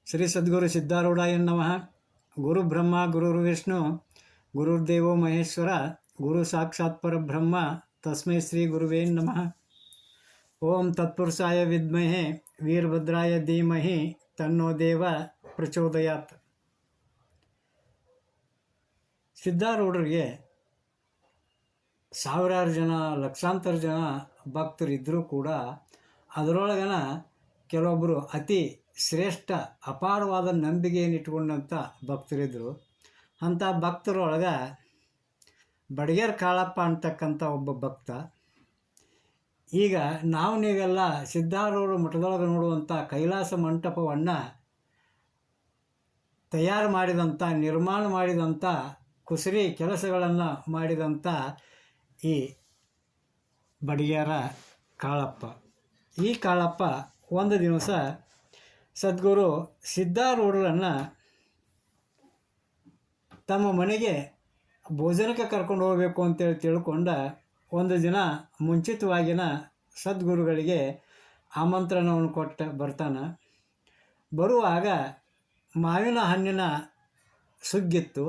ಶ್ರೀ ಸದ್ಗುರು ಸಿದ್ಧಾರೂಢಾಯ ನಮಃ. ಗುರು ಬ್ರಹ್ಮ ಗುರುರ್ವಿಷ್ಣು ಗುರುರ್ದೇವೋ ಮಹೇಶ್ವರ ಗುರು ಸಾಕ್ಷಾತ್ ಪರಬ್ರಹ್ಮ ತಸ್ಮೈ ಶ್ರೀ ಗುರುವೇ ನಮಃ. ಓಂ ತತ್ಪುರುಷಾಯ ವಿದ್ಮಹೆ ವೀರಭದ್ರಾಯ ಧೀಮಹಿ ತನ್ನೋ ದೇವ ಪ್ರಚೋದಯಾತ್. ಸಿದ್ಧಾರೂಢರಿಗೆ ಸಾವಿರಾರು ಜನ ಲಕ್ಷಾಂತರ ಜನ ಭಕ್ತರಿದ್ದರೂ ಕೂಡ ಅದರೊಳಗನ ಕೆಲವೊಬ್ಬರು ಅತಿ ಶ್ರೇಷ್ಠ ಅಪಾರವಾದ ನಂಬಿಕೆಯನ್ನು ಇಟ್ಕೊಂಡಂಥ ಭಕ್ತರಿದ್ದರು. ಅಂಥ ಭಕ್ತರೊಳಗೆ ಬಡಗೇರ್ ಕಾಳಪ್ಪ ಅಂತಕ್ಕಂಥ ಒಬ್ಬ ಭಕ್ತ. ಈಗ ನೀವೆಲ್ಲ ಸಿದ್ಧಾರೂಢ ಮಠದೊಳಗೆ ನೋಡುವಂಥ ಕೈಲಾಸ ಮಂಟಪವನ್ನು ತಯಾರು ಮಾಡಿದಂಥ ನಿರ್ಮಾಣ ಮಾಡಿದಂಥ ಕುಸರಿ ಕೆಲಸಗಳನ್ನು ಮಾಡಿದಂಥ ಈ ಬಡಗೇರ ಕಾಳಪ್ಪ. ಈ ಕಾಳಪ್ಪ ಒಂದು ದಿವಸ ಸದ್ಗುರು ಸಿದ್ಧಾರೂಢರನ್ನು ತಮ್ಮ ಮನೆಗೆ ಭೋಜನಕ್ಕೆ ಕರ್ಕೊಂಡು ಹೋಗಬೇಕು ಅಂತೇಳಿ ತಿಳ್ಕೊಂಡ ಒಂದು ದಿನ ಮುಂಚಿತವಾಗಿನ ಸದ್ಗುರುಗಳಿಗೆ ಆಮಂತ್ರಣವನ್ನು ಕೊಟ್ಟು ಬರ್ತಾನೆ. ಬರುವಾಗ ಮಾವಿನ ಹಣ್ಣಿನ ಸುಗ್ಗಿತ್ತು.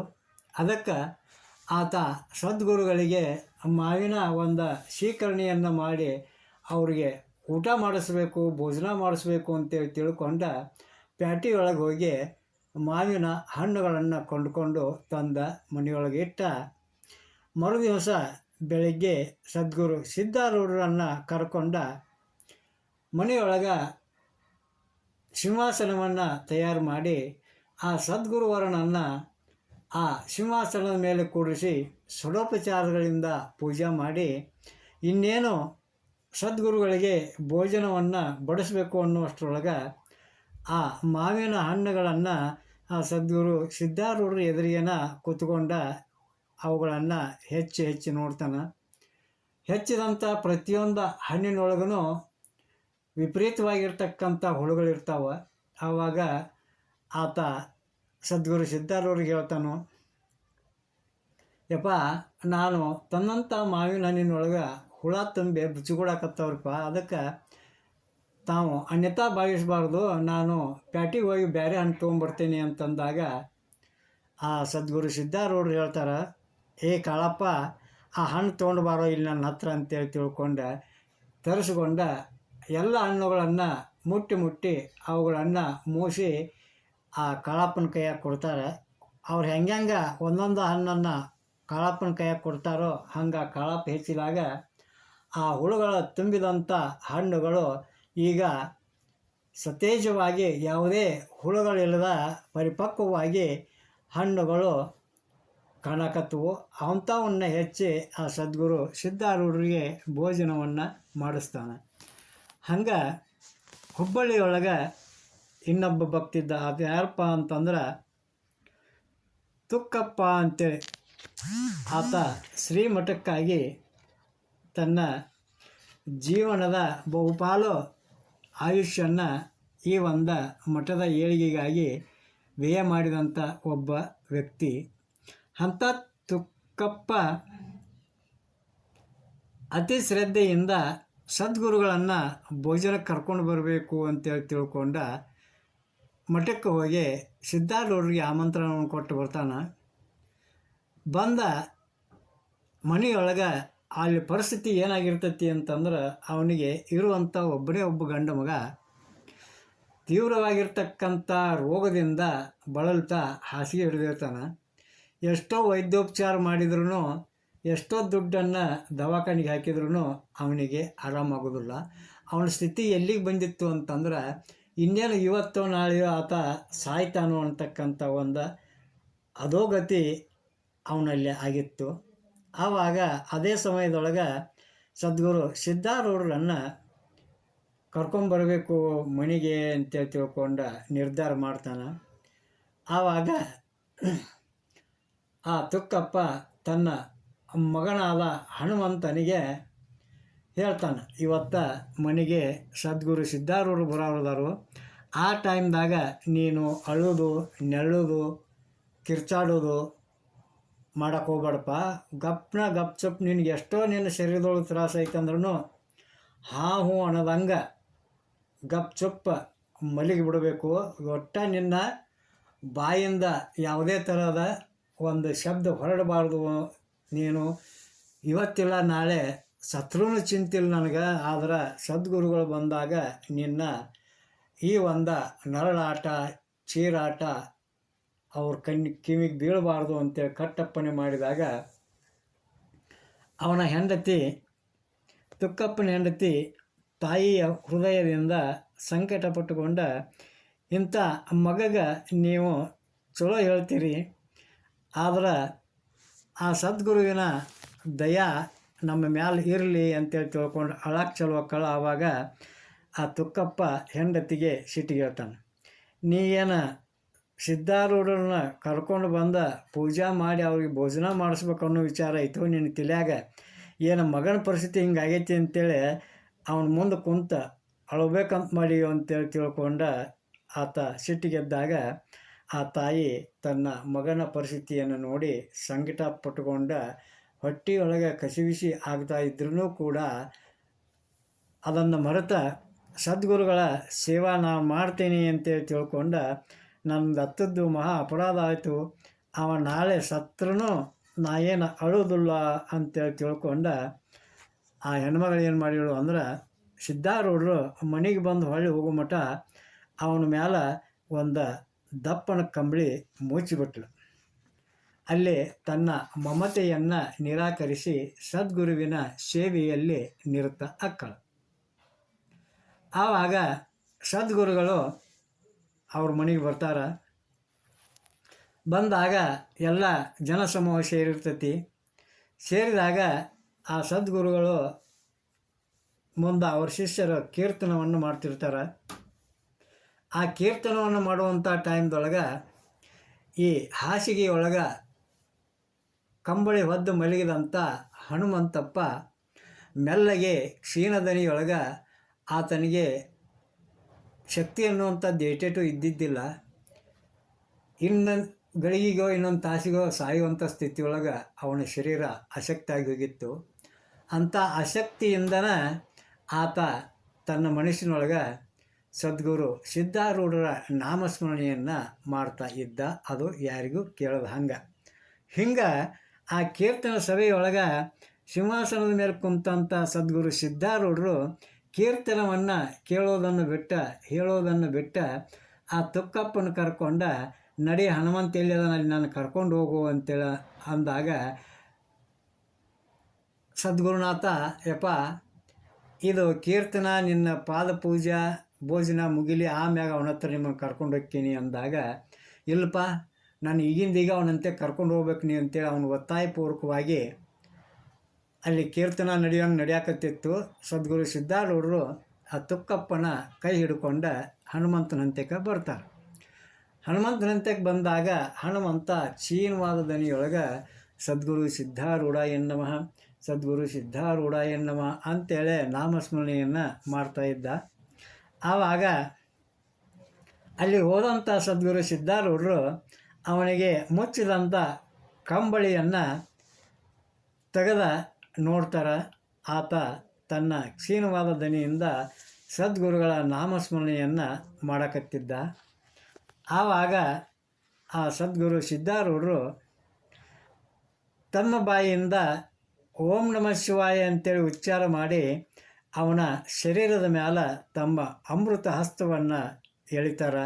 ಅದಕ್ಕೆ ಆತ ಸದ್ಗುರುಗಳಿಗೆ ಮಾವಿನ ಒಂದು ಶೀಕರಣೆಯನ್ನು ಮಾಡಿ ಅವರಿಗೆ ಊಟ ಮಾಡಿಸ್ಬೇಕು, ಭೋಜನ ಮಾಡಿಸ್ಬೇಕು ಅಂತೇಳಿ ತಿಳ್ಕೊಂಡ ಪ್ಯಾಟಿಯೊಳಗೆ ಹೋಗಿ ಮಾವಿನ ಹಣ್ಣುಗಳನ್ನು ಕೊಂಡುಕೊಂಡು ತಂದ ಮನೆಯೊಳಗೆ ಇಟ್ಟ. ಮರುದಿವಸ ಬೆಳಗ್ಗೆ ಸದ್ಗುರು ಸಿದ್ಧಾರೂಢರನ್ನು ಕರ್ಕೊಂಡ ಮನೆಯೊಳಗೆ ಸಿಂಹಾಸನವನ್ನು ತಯಾರು ಮಾಡಿ ಆ ಸದ್ಗುರುವರನನ್ನು ಆ ಸಿಂಹಾಸನದ ಮೇಲೆ ಕೂರಿಸಿ ಷೋಡೋಪಚಾರಗಳಿಂದ ಪೂಜೆ ಮಾಡಿ ಇನ್ನೇನು ಸದ್ಗುರುಗಳಿಗೆ ಭೋಜನವನ್ನು ಬಡಿಸಬೇಕು ಅನ್ನುವಷ್ಟರೊಳಗೆ ಆ ಮಾವಿನ ಹಣ್ಣುಗಳನ್ನು ಆ ಸದ್ಗುರು ಸಿದ್ಧಾರೂಢರ ಎದುರಿಗೇನ ಕೂತ್ಕೊಂಡ ಅವುಗಳನ್ನು ಹೆಚ್ಚು ನೋಡ್ತಾನೆ. ಹೆಚ್ಚಿದಂಥ ಪ್ರತಿಯೊಂದು ಹಣ್ಣಿನೊಳಗೂ ವಿಪರೀತವಾಗಿರ್ತಕ್ಕಂಥ ಹುಳುಗಳಿರ್ತಾವೆ. ಆವಾಗ ಆತ ಸದ್ಗುರು ಸಿದ್ಧಾರೂಢರಿಗೆ ಹೇಳ್ತಾನು, ಯಪ್ಪ, ನಾನು ತನ್ನಂಥ ಮಾವಿನ ಹಣ್ಣಿನೊಳಗೆ ಹುಳ ತುಂಬಿ ಬಿಚ್ಚಿಕೊಡಕತ್ತವ್ರಪ್ಪ, ಅದಕ್ಕೆ ತಾವು ಅನ್ಯತಾ ಭಾವಿಸಬಾರ್ದು, ನಾನು ಪ್ಯಾಟಿಗೆ ಹೋಗಿ ಬೇರೆ ಹಣ್ಣು ತೊಗೊಂಬರ್ತೀನಿ ಅಂತಂದಾಗ ಆ ಸದ್ಗುರು ಸಿದ್ಧಾರೂಢರು ಹೇಳ್ತಾರೆ, ಏ ಕಾಳಪ್ಪ, ಆ ಹಣ್ಣು ತೊಗೊಂಡು ಬಾರೋ ಇಲ್ಲಿ ನನ್ನ ಹತ್ರ ಅಂತೇಳಿ ತಿಳ್ಕೊಂಡು ತರಿಸ್ಕೊಂಡ ಎಲ್ಲ ಹಣ್ಣುಗಳನ್ನು ಮುಟ್ಟಿ ಅವುಗಳನ್ನು ಮೂಸಿ ಆ ಕಾಳಪ್ಪನ ಕೈಯಾಗ ಕೊಡ್ತಾರೆ. ಅವ್ರು ಹೆಂಗೆ ಒಂದೊಂದು ಹಣ್ಣನ್ನು ಕಾಳಪ್ಪನ ಕೈಯಾಗ ಕೊಡ್ತಾರೋ ಹಂಗೆ ಕಾಳಪ್ಪ ಹೆಚ್ಚಿದಾಗ ಆ ಹುಳುಗಳ ತುಂಬಿದಂಥ ಹಣ್ಣುಗಳು ಈಗ ಸತೇಜವಾಗಿ ಯಾವುದೇ ಹುಳುಗಳಿಲ್ಲದ ಪರಿಪಕ್ವವಾಗಿ ಹಣ್ಣುಗಳು ಕಾಣಕತ್ತವು. ಅಂಥವನ್ನ ಹೆಚ್ಚಿ ಆ ಸದ್ಗುರು ಸಿದ್ಧಾರೂಢರಿಗೆ ಭೋಜನವನ್ನು ಮಾಡಿಸ್ತಾನೆ. ಹಂಗೆ ಹುಬ್ಬಳ್ಳಿಯೊಳಗೆ ಇನ್ನೊಬ್ಬ ಭಕ್ತಿದ್ದ. ಅದು ಯಾರಪ್ಪ ಅಂತಂದ್ರೆ ತುಕ್ಕಪ್ಪ ಅಂತೇಳಿ. ಆತ ಶ್ರೀಮಠಕ್ಕಾಗಿ ತನ್ನ ಜೀವನದ ಬಹುಪಾಲು ಆಯುಷ್ಯನ್ನು ಈ ಒಂದು ಮಠದ ಏಳಿಗೆಗಾಗಿ ವ್ಯಯ ಮಾಡಿದಂಥ ಒಬ್ಬ ವ್ಯಕ್ತಿ. ಅಂಥ ತುಕ್ಕಪ್ಪ ಅತಿ ಶ್ರದ್ಧೆಯಿಂದ ಸದ್ಗುರುಗಳನ್ನು ಭೋಜನಕ್ಕೆ ಕರ್ಕೊಂಡು ಬರಬೇಕು ಅಂತೇಳಿ ತಿಳ್ಕೊಂಡ ಮಠಕ್ಕೆ ಹೋಗಿ ಸಿದ್ಧಾರೂಢರಿಗೆ ಆಮಂತ್ರಣವನ್ನು ಕೊಟ್ಟು ಬರ್ತಾನೆ. ಬಂದ ಮನೆಯೊಳಗೆ ಅಲ್ಲಿ ಪರಿಸ್ಥಿತಿ ಏನಾಗಿರ್ತೈತಿ ಅಂತಂದ್ರೆ, ಅವನಿಗೆ ಇರುವಂಥ ಒಬ್ಬ ಗಂಡ ಮಗ ತೀವ್ರವಾಗಿರ್ತಕ್ಕಂಥ ರೋಗದಿಂದ ಬಳಲ್ತಾ ಹಾಸಿಗೆ ಹಿಡಿದಿರ್ತಾನೆ. ಎಷ್ಟೋ ವೈದ್ಯೋಪಚಾರ ಮಾಡಿದ್ರೂ, ಎಷ್ಟೋ ದುಡ್ಡನ್ನು ದವಾಖಾನೆಗೆ ಹಾಕಿದ್ರೂ ಅವನಿಗೆ ಆರಾಮಾಗೋದಿಲ್ಲ. ಅವನ ಸ್ಥಿತಿ ಎಲ್ಲಿಗೆ ಬಂದಿತ್ತು ಅಂತಂದ್ರೆ, ಇನ್ನೇನು ಇವತ್ತೋ ನಾಳೆಯೋ ಆತ ಸಾಯ್ತಾನೋ ಅಂತಕ್ಕಂಥ ಒಂದು ಅಧೋಗತಿ ಅವನಲ್ಲಿ ಆಗಿತ್ತು. ಆವಾಗ ಅದೇ ಸಮಯದೊಳಗೆ ಸದ್ಗುರು ಸಿದ್ಧಾರೂಢರನ್ನು ಕರ್ಕೊಂಬರಬೇಕು ಮನೆಗೆ ಅಂತೇಳಿ ತಿಳ್ಕೊಂಡು ನಿರ್ಧಾರ ಮಾಡ್ತಾನೆ. ಆವಾಗ ಆ ತುಕ್ಕಪ್ಪ ತನ್ನ ಮಗನಾದ ಹನುಮಂತನಿಗೆ ಹೇಳ್ತಾನೆ, ಇವತ್ತ ಮನೆಗೆ ಸದ್ಗುರು ಸಿದ್ಧಾರೂಢರು ಬರೋರು, ಆ ಟೈಮ್ದಾಗ ನೀನು ಅಳೋದು ನೆಳ್ಳೋದು ಕಿರ್ಚಾಡೋದು ಮಾಡೋಕೆ ಹೋಗ್ಬೇಡಪ್ಪ. ಗಪ್ ಚಪ್ ನಿನಗೆ ಎಷ್ಟೋ ನಿನ್ನ ಶರೀರದೊಳಗೆ ತ್ರಾಸ ಐತಂದ್ರೂ ಹಾ ಹೂ ಅನ್ನೋದಂಗೆ ಗಪ್ ಚುಪ್ಪ ಮಲಗಿ ಬಿಡಬೇಕು. ಒಟ್ಟ ನಿನ್ನ ಬಾಯಿಂದ ಯಾವುದೇ ಥರದ ಒಂದು ಶಬ್ದ ಹೊರಡಬಾರ್ದು. ನೀನು ಇವತ್ತಿಲ್ಲ ನಾಳೆ ಸತ್ರೂ ಚಿಂತಿಲ್ಲ ನನಗೆ, ಆದ್ರೆ ಸದ್ಗುರುಗಳು ಬಂದಾಗ ನಿನ್ನ ಈ ಒಂದು ನರಳಾಟ ಚೀರಾಟ ಅವ್ರ ಕಿವಿಗೆ ಬೀಳಬಾರ್ದು ಅಂತೇಳಿ ಕಟ್ಟಪ್ಪಣೆ ಮಾಡಿದಾಗ ಅವನ ಹೆಂಡತಿ ತುಕ್ಕಪ್ಪನ ಹೆಂಡತಿ ತಾಯಿಯ ಹೃದಯದಿಂದ ಸಂಕಟ ಪಟ್ಟುಕೊಂಡ, ಇಂಥ ಮಗಗ ನೀವು ಚಲೋ ಹೇಳ್ತೀರಿ, ಆದ್ರೆ ಆ ಸದ್ಗುರುವಿನ ದಯಾ ನಮ್ಮ ಮ್ಯಾಲೆ ಇರಲಿ ಅಂತೇಳಿ ತಿಳ್ಕೊಂಡು ಅಳಕ್ಕೆ ಚಲೋ ಕಳ. ಆವಾಗ ಆ ತುಕ್ಕಪ್ಪ ಹೆಂಡತಿಗೆ ಸಿಟ್ಟಿಗೆ ಹೇಳ್ತಾನೆ, ನೀ ಏನು ಸಿದ್ಧಾರೂಢರನ್ನ ಕರ್ಕೊಂಡು ಬಂದ ಪೂಜಾ ಮಾಡಿ ಅವ್ರಿಗೆ ಭೋಜನ ಮಾಡಿಸ್ಬೇಕು ಅನ್ನೋ ವಿಚಾರ ಐತು ನಿನ್ನ ತಲೆಯಾಗ, ಏನು ಮಗನ ಪರಿಸ್ಥಿತಿ ಹಿಂಗಾಗೈತಿ ಅಂತೇಳಿ ಅವನ ಮುಂದೆ ಕುಂತ ಅಳಬೇಕಂತ ಮಾಡಿ ಅಂತೇಳಿ ತಿಳ್ಕೊಂಡ ಆತ ಸಿಟ್ಟಿಗೆದ್ದಾಗ ಆ ತಾಯಿ ತನ್ನ ಮಗನ ಪರಿಸ್ಥಿತಿಯನ್ನು ನೋಡಿ ಸಂಕಟ ಪಟ್ಟುಕೊಂಡ ಹೊಟ್ಟೆಯೊಳಗೆ ಕಸಿವಿಸಿ ಆಗ್ತಾ ಇದ್ರೂ ಕೂಡ ಅದನ್ನು ಮರೆತ ಸದ್ಗುರುಗಳ ಸೇವಾ ನಾನು ಮಾಡ್ತೀನಿ ಅಂತೇಳಿ ತಿಳ್ಕೊಂಡ, ನನ್ನ ಹತ್ತದ್ದು ಮಹಾ ಅಪರಾಧ ಆಯಿತು, ಅವ ನಾಳೆ ಸತ್ರನೂ ನಾ ಏನು ಅಳೋದಿಲ್ಲ ಅಂತೇಳಿ ತಿಳ್ಕೊಂಡ ಆ ಹೆಣ್ಮಗಳು ಏನು ಮಾಡಿಳು ಅಂದ್ರೆ, ಸಿದ್ಧಾರೂಢರು ಮನೆಗೆ ಬಂದು ಹೊಳ್ಳಿ ಹೋಗೋ ಮಟ ಅವನ ಮ್ಯಾಲೆ ಒಂದು ದಪ್ಪನ ಕಂಬಳಿ ಮುಚ್ಚಿಬಿಟ್ಲು. ಅಲ್ಲಿ ತನ್ನ ಮಮತೆಯನ್ನು ನಿರಾಕರಿಸಿ ಸದ್ಗುರುವಿನ ಸೇವೆಯಲ್ಲಿ ನಿರತ ಅಕ್ಕಳು. ಆವಾಗ ಸದ್ಗುರುಗಳು ಅವ್ರ ಮನೆಗೆ ಬರ್ತಾರೆ. ಬಂದಾಗ ಎಲ್ಲ ಜನಸಮೂಹ ಸೇರಿರ್ತೈತಿ. ಸೇರಿದಾಗ ಆ ಸದ್ಗುರುಗಳು ಮುಂದೆ ಅವ್ರ ಶಿಷ್ಯರು ಕೀರ್ತನವನ್ನು ಮಾಡ್ತಿರ್ತಾರೆ. ಆ ಕೀರ್ತನವನ್ನು ಮಾಡುವಂಥ ಟೈಮ್ದೊಳಗೆ ಈ ಹಾಸಿಗೆಯೊಳಗೆ ಕಂಬಳಿ ಹೊದ್ದು ಮಲಗಿದಂಥ ಹನುಮಂತಪ್ಪ ಮೆಲ್ಲಗೆ ಕ್ಷೀಣದನಿಯೊಳಗೆ ಆತನಿಗೆ ಶಕ್ತಿ ಅನ್ನುವಂಥದ್ದು ಏಟೇಟು ಇದ್ದಿದ್ದಿಲ್ಲ. ಇನ್ನೊಂದು ಗಳಿಗೆಗೋ ಇನ್ನೊಂದು ತಾಸಿಗೋ ಸಾಯುವಂಥ ಸ್ಥಿತಿಯೊಳಗೆ ಅವನ ಶರೀರ ಅಶಕ್ತಿಯಾಗಿ ಹೋಗಿತ್ತು. ಅಂಥ ಅಶಕ್ತಿಯಿಂದನೇ ಆತ ತನ್ನ ಮನಸ್ಸಿನೊಳಗೆ ಸದ್ಗುರು ಸಿದ್ಧಾರೂಢರ ನಾಮಸ್ಮರಣೆಯನ್ನು ಮಾಡ್ತಾ ಇದ್ದ. ಅದು ಯಾರಿಗೂ ಕೇಳೋದು ಹಿಂಗೆ ಆ ಕೀರ್ತನ ಸಭೆಯೊಳಗೆ ಸಿಂಹಾಸನದ ಮೇಲೆ ಕುಂತಂಥ ಸದ್ಗುರು ಸಿದ್ಧಾರೂಢರು ಕೀರ್ತನವನ್ನು ಕೇಳೋದನ್ನು ಹೇಳೋದನ್ನು ಬಿಟ್ಟ ಆ ತುಕ್ಕಪ್ಪನ ಕರ್ಕೊಂಡ, ನಡಿ ಹನುಮಂತ ಎಲ್ಲಿದಾನಲ್ಲಿ ನಾನು ಕರ್ಕೊಂಡು ಹೋಗು ಅಂತೇಳಿ ಅಂದಾಗ ಸದ್ಗುರುನಾಥ, ಯಪ್ಪ ಇದು ಕೀರ್ತನ ನಿನ್ನ ಪಾದ ಪೂಜಾ ಭೋಜನ ಮುಗಿಲಿ ಆಮ್ಯಾಗ ಅವನ ಹತ್ರ ನಿಮ್ಮನ್ನು ಕರ್ಕೊಂಡು ಹೋಗ್ತೀನಿ ಅಂದಾಗ, ಇಲ್ಲಪ್ಪ ನಾನು ಈಗಿಂದೀಗ ಅವನಂತೆ ಕರ್ಕೊಂಡು ಹೋಗ್ಬೇಕು ನೀ ಅಂತೇಳಿ ಅವನು ಒತ್ತಾಯಪೂರ್ವಕವಾಗಿ ಅಲ್ಲಿ ಕೀರ್ತನ ನಡೆಯಾಕತ್ತಿತ್ತು. ಸದ್ಗುರು ಸಿದ್ಧಾರೂಢರು ಆ ತುಕ್ಕಪ್ಪನ ಕೈ ಹಿಡ್ಕೊಂಡ ಹನುಮಂತನಂತೆಗೆ ಬರ್ತಾರೆ. ಹನುಮಂತನಂತೆಗೆ ಬಂದಾಗ ಹನುಮಂತ ಚೀನವಾದ ದನಿಯೊಳಗೆ ಸದ್ಗುರು ಸಿದ್ಧಾರೂಢ ಎನ್ನಮಃ, ಸದ್ಗುರು ಸಿದ್ಧಾರೂಢ ಎನ್ನಮಃ ಅಂತೇಳಿ ನಾಮಸ್ಮರಣೆಯನ್ನು ಮಾಡ್ತಾಯಿದ್ದ. ಆವಾಗ ಅಲ್ಲಿ ಹೋದಂಥ ಸದ್ಗುರು ಸಿದ್ಧಾರೂಢರು ಅವನಿಗೆ ಮುಚ್ಚಿದಂಥ ಕಂಬಳಿಯನ್ನು ತೆಗೆದ ನೋಡ್ತಾರೆ. ಆತ ತನ್ನ ಕ್ಷೀಣವಾದ ದನಿಯಿಂದ ಸದ್ಗುರುಗಳ ನಾಮಸ್ಮರಣೆಯನ್ನು ಮಾಡಕತ್ತಿದ್ದ. ಆವಾಗ ಆ ಸದ್ಗುರು ಸಿದ್ಧಾರೂಢರು ತಮ್ಮ ಬಾಯಿಯಿಂದ ಓಂ ನಮಃ ಶಿವಾಯ ಅಂತೇಳಿ ಉಚ್ಚಾರ ಮಾಡಿ ಅವನ ಶರೀರದ ಮೇಲೆ ತಮ್ಮ ಅಮೃತ ಹಸ್ತವನ್ನು ಎಳಿತಾರೆ.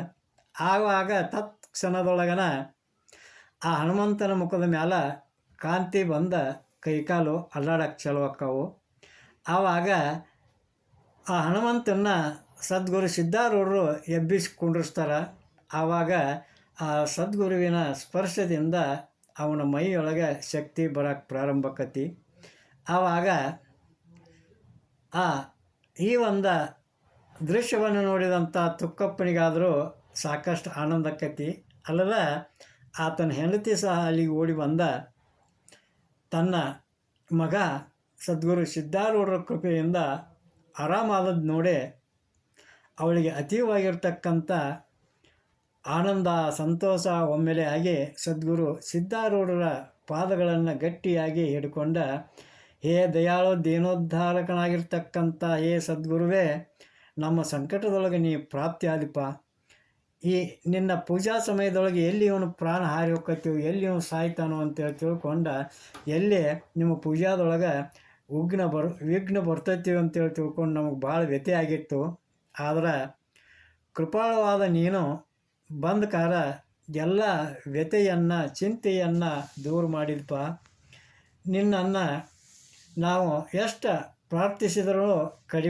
ಆವಾಗ ತತ್ಕ್ಷಣದೊಳಗನ ಆ ಹನುಮಂತನ ಮುಖದ ಮೇಲೆ ಕಾಂತಿ ಬಂದ ಕೈಕಾಲು ಅಲ್ಲಾಡಕ್ಕೆ ಚಲೋ ಆಕ್ಕವು. ಆವಾಗ ಆ ಹನುಮಂತನ ಸದ್ಗುರು ಸಿದ್ಧಾರೂಢರು ಎಬ್ಬಿಸಿ ಕುಂಡ್ರಿಸ್ತಾರೆ. ಆವಾಗ ಆ ಸದ್ಗುರುವಿನ ಸ್ಪರ್ಶದಿಂದ ಅವನ ಮೈಯೊಳಗೆ ಶಕ್ತಿ ಬರೋಕ್ಕೆ ಪ್ರಾರಂಭಕ್ಕತಿ. ಆವಾಗ ಈ ಒಂದು ದೃಶ್ಯವನ್ನು ನೋಡಿದಂಥ ತುಕ್ಕಪ್ಪನಿಗಾದರೂ ಸಾಕಷ್ಟು ಆನಂದಕ್ಕತಿ. ಅಲ್ಲದ ಆತನ ಹೆಂಡತಿ ಸಹ ಅಲ್ಲಿಗೆ ಓಡಿ ಬಂದ ತನ್ನ ಮಗ ಸದ್ಗುರು ಸಿದ್ಧಾರೂಢರ ಕೃಪೆಯಿಂದ ಆರಾಮಾದದ್ದು ನೋಡಿ ಅವಳಿಗೆ ಅತೀವಾಗಿರ್ತಕ್ಕಂಥ ಆನಂದ ಸಂತೋಷ ಒಮ್ಮೆಲೆ ಆಗಿ ಸದ್ಗುರು ಸಿದ್ಧಾರೂಢರ ಪಾದಗಳನ್ನು ಗಟ್ಟಿಯಾಗಿ ಹಿಡ್ಕೊಂಡ, ಹೇ ದಯಾಳು ದೀನೋದ್ಧಾರಕನಾಗಿರ್ತಕ್ಕಂಥ ಹೇ ಸದ್ಗುರುವೇ, ನಮ್ಮ ಸಂಕಟದೊಳಗೆ ನೀ ಪ್ರಾಪ್ತಿ ಆದಿಪ್ಪ. ಈ ನಿನ್ನ ಪೂಜಾ ಸಮಯದೊಳಗೆ ಎಲ್ಲಿ ಇವನು ಪ್ರಾಣ ಹಾರಿ ಹೋಗ್ಕತ್ತೀವಿ, ಎಲ್ಲಿ ಇವನು ಸಾಯ್ತಾನೋ ಅಂತೇಳಿ ತಿಳ್ಕೊಂಡು, ಎಲ್ಲಿ ನಿಮ್ಮ ಪೂಜಾದೊಳಗೆ ವಿಘ್ನ ಬರ್ತೈತಿ ಅಂತೇಳಿ ತಿಳ್ಕೊಂಡು ನಮಗೆ ಭಾಳ ವ್ಯಥೆ ಆಗಿತ್ತು. ಆದ್ರೆ ಕೃಪಾಳವಾದ ನೀನು ಬಂದ ಕಾರ ಎಲ್ಲ ವ್ಯಥೆಯನ್ನು ಚಿಂತೆಯನ್ನು ದೂರ ಮಾಡಿದಪ್ಪ. ನಿನ್ನನ್ನು ನಾವು ಎಷ್ಟು ಪ್ರಾರ್ಥಿಸಿದರೂ ಕಡಿಮೆ